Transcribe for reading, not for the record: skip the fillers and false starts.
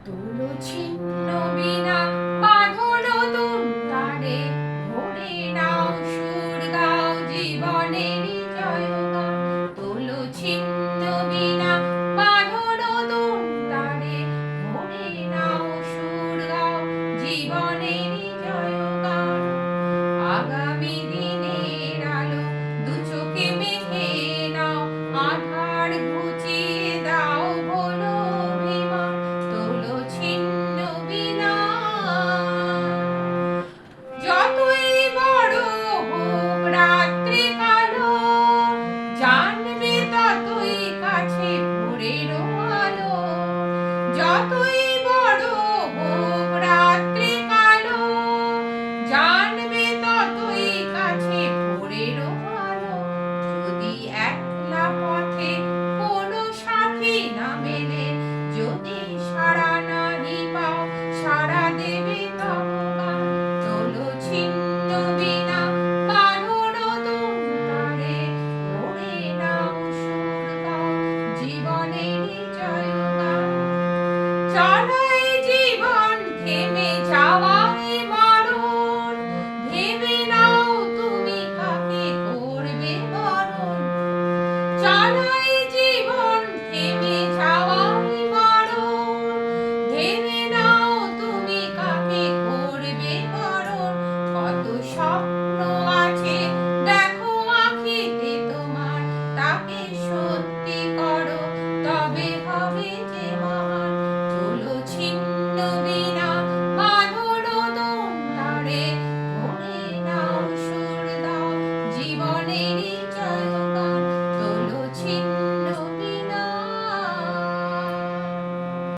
তুলো ছিন্ন বীণা বাঁধলো তুঙ্গারে, ভরে নাও সুর গাও জীবনেরই জয়গান। তুলো ছিন্ন বীণা বাঁধলো তুঙ্গারে, ভরে নাও সুর গাও জীবনেরই জয়গান। আগামী দিনের আলো দু চোখে মেখে নাও, আধার ঘুচিয়ে দাও বলো অভিমান। তোলো ছিন্ন বীণা, যতই বড় হোক রাত্রি কালো, জানবে ততই কাছে ভোরের আলো। যতই বড় হোক রাত্রি কালো, জানবে ততই কাছে ভোরের আলো। যদি একলা পথে কোনো সাথী না মেলে, যদি সাড়া নাহি পাও সাড়া দেবে তব গান। তোলো ছিন্ন বীণা বাঁধলো তুঙ্গারে, ভরে নাও সুর গাও জীবনেরই জয়গান। চলো এই জীবন থেমে